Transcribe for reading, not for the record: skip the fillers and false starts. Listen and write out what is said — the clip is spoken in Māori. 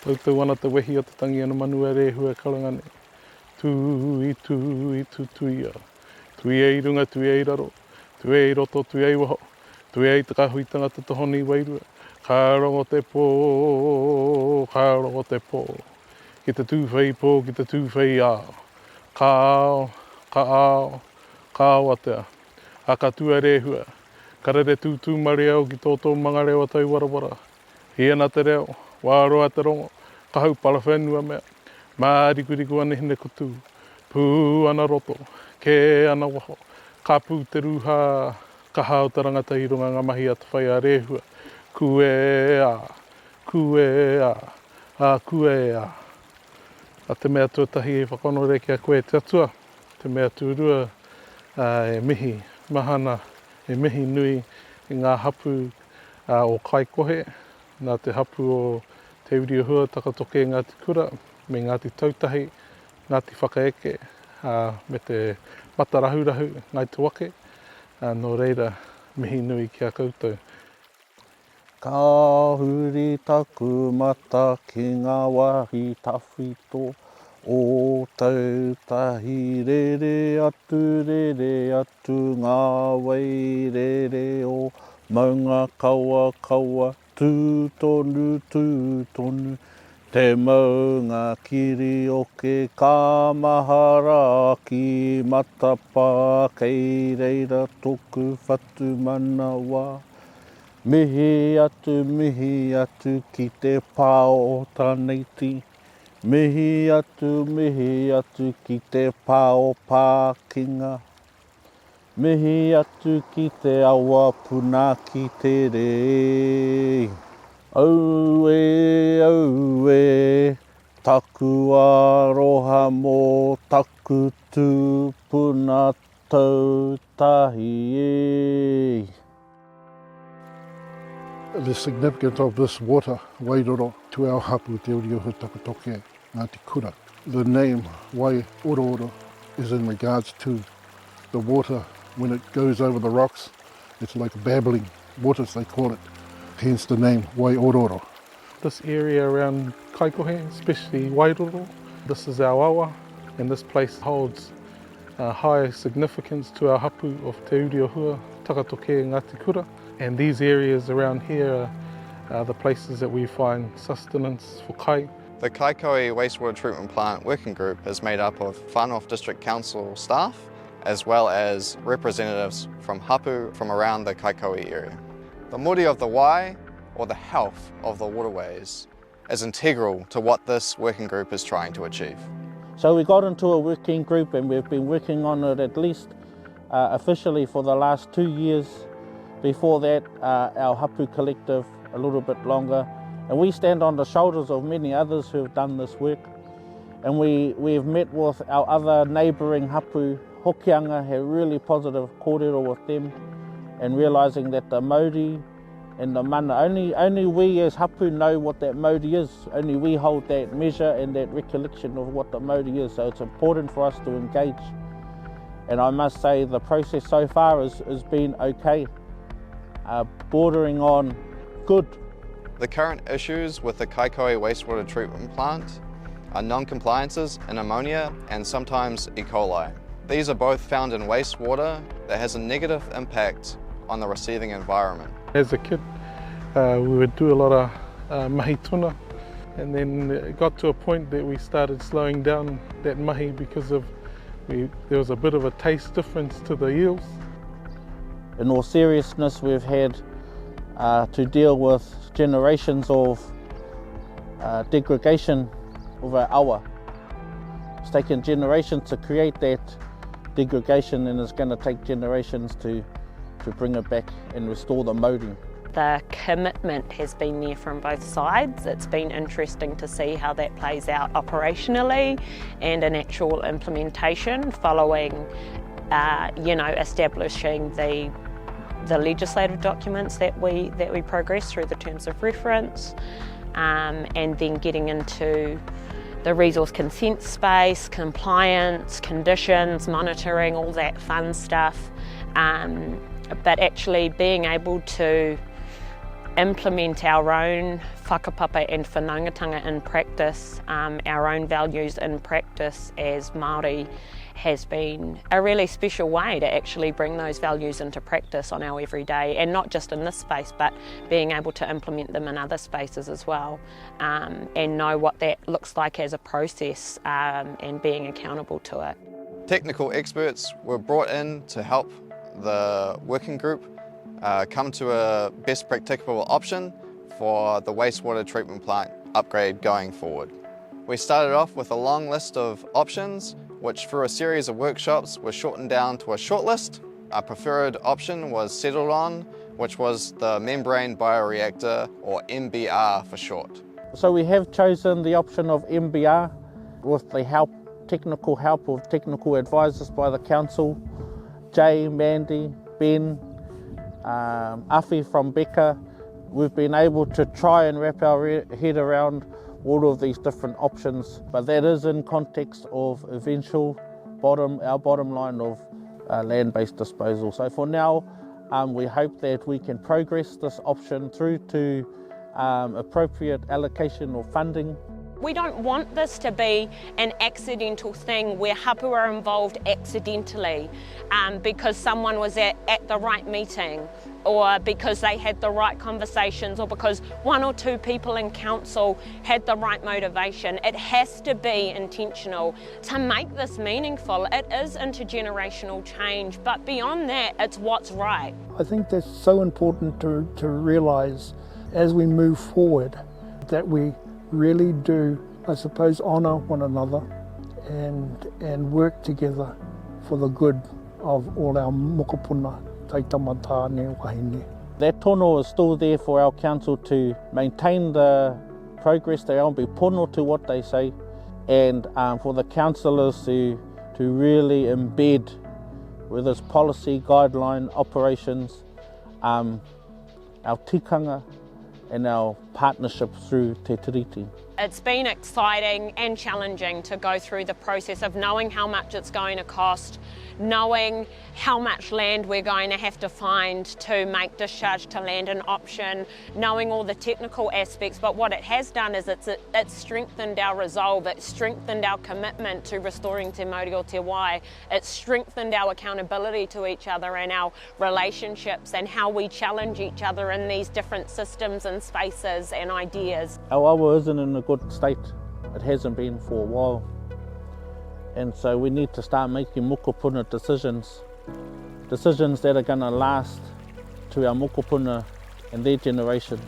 Tautau ana te wehi o te tangi ana manu e rehua karangane. Tui, tui, tu tuia. Tui ei runga, tui ei raro. Tui ei roto, tui ei waho. Tui ei te kahui tangata tohoni wairua. Ka rongo te pō, ka rongo te pō. Ki te tūwhai pō, ki te tūwhai āo. Ka ao, ka ao, ka ao atea. A ka tua rehua. Ka rere tūtū mare au ki tōtō mga reo tau warawara. Hiena te reo, wāroa te rongo. Ka hau palawhenua mea. Mā riku ane hine kutu. Pū ana roto, ke ana waho. Ka pū te ruha, ka hao te rangata i runga ngā mahi atu whai a rehua. Kue a, kue a. A te mea tuatahi e whakonore ki a koe te atua. Te mea tūrua e mihi mahana, e mihi nui i ngā hapū o Kaikohe. Nā te hapū o te Uriahua takatoke Ngāti Kura, me Ngāti Tautahi, Ngāti Whakaeke, me te matarahurahu ngai te wake. Nō reira, mihi nui ki a koutou. Ka huri taku mata ki ngā wāhi tawhito, o tautahi rere atu ngā wai rere o maunga kaua kaua tūtonu tūtonu. Te maunga kiri o ke kāmahara ki matapa kei reira tōku whatu manawa. Mihi atu ki te pāo taneiti. Mihi atu ki te pāo Pākinga. Mihi atu ki te awa puna ki te rei. Aue, taku aroha mō taku tūpuna tautahi e. The significance of this water, wairoro, to our hapū te Uriahua takatoke Ngāti Kura. The name Wairoro is in regards to the water when it goes over the rocks. It's like babbling waters, they call it. Hence the name Wairoro. This area around Kaikohe, especially Wairoro, this is our awa, and this place holds high significance to our hapū of te Uriahua takatoke Ngāti Kura. And these areas around here are the places that we find sustenance for kai. The Kaikohe Wastewater Treatment Plant Working Group is made up of Whanau District Council staff as well as representatives from hapū from around the Kaikohe area. The muri of the wai, or the health of the waterways, is integral to what this working group is trying to achieve. So we got into a working group and we've been working on it at least officially for the last 2 years. Before that, our hapū collective a little bit longer. And we stand on the shoulders of many others who have done this work. And we've met with our other neighbouring hapū, Hokianga, had really positive kōrero with them, and realising that the Mauri and the mana, only we as hapū know what that Mauri is. Only we hold that measure and that recollection of what the Mauri is. So it's important for us to engage. And I must say the process so far has been okay. Bordering on good. The current issues with the Kaikohe Wastewater Treatment Plant are non-compliances in ammonia and sometimes E. coli. These are both found in wastewater that has a negative impact on the receiving environment. As a kid, we would do a lot of mahi tuna, and then it got to a point that we started slowing down that mahi because there was a bit of a taste difference to the eels. In all seriousness, we've had to deal with generations of degradation of our awa. It's taken generations to create that degradation, and it's going to take generations to bring it back and restore the Mauri. The commitment has been there from both sides. It's been interesting to see how that plays out operationally and in actual implementation following establishing the legislative documents that we progress through the terms of reference, and then getting into the resource consent space, compliance, conditions, monitoring, all that fun stuff. But actually being able to implement our own whakapapa and whanaungatanga in practice, our own values in practice as Mauri, has been a really special way to actually bring those values into practice on our everyday, and not just in this space, but being able to implement them in other spaces as well, and know what that looks like as a process, and being accountable to it. Technical experts were brought in to help the working group come to a best practicable option for the wastewater treatment plant upgrade going forward. We started off with a long list of options, which through a series of workshops were shortened down to a short list. Our preferred option was settled on, which was the membrane bioreactor, or MBR for short. So we have chosen the option of MBR with the technical help of technical advisors by the council, Jay, Mandy, Ben, Afi from Becca. We've been able to try and wrap our head around all of these different options, but that is in context of eventual our bottom line of land-based disposal. So for now, we hope that we can progress this option through to appropriate allocation of funding. We don't want this to be an accidental thing where hapū are involved accidentally because someone was at the right meeting, or because they had the right conversations, or because one or two people in council had the right motivation. It has to be intentional. To make this meaningful, it is intergenerational change, but beyond that, it's what's right. I think that's so important to realise as we move forward, that we really do, I suppose, honour one another and work together for the good of all our mokopuna, taitamata wahine. That tono is still there for our council to maintain the progress. They won't be pono to what they say, and for the councillors to really embed with this policy, guideline, operations, our tikanga and our partnership through Te Tiriti. It's been exciting and challenging to go through the process of knowing how much it's going to cost, knowing how much land we're going to have to find to make discharge to land an option, knowing all the technical aspects, but what it has done is it's strengthened our resolve, it's strengthened our commitment to restoring Te Mauri o Te Wai, it's strengthened our accountability to each other and our relationships and how we challenge each other in these different systems and spaces and ideas. Our awa isn't in a good state. It hasn't been for a while. And so we need to start making mokopuna decisions that are going to last to our mokopuna and their generations.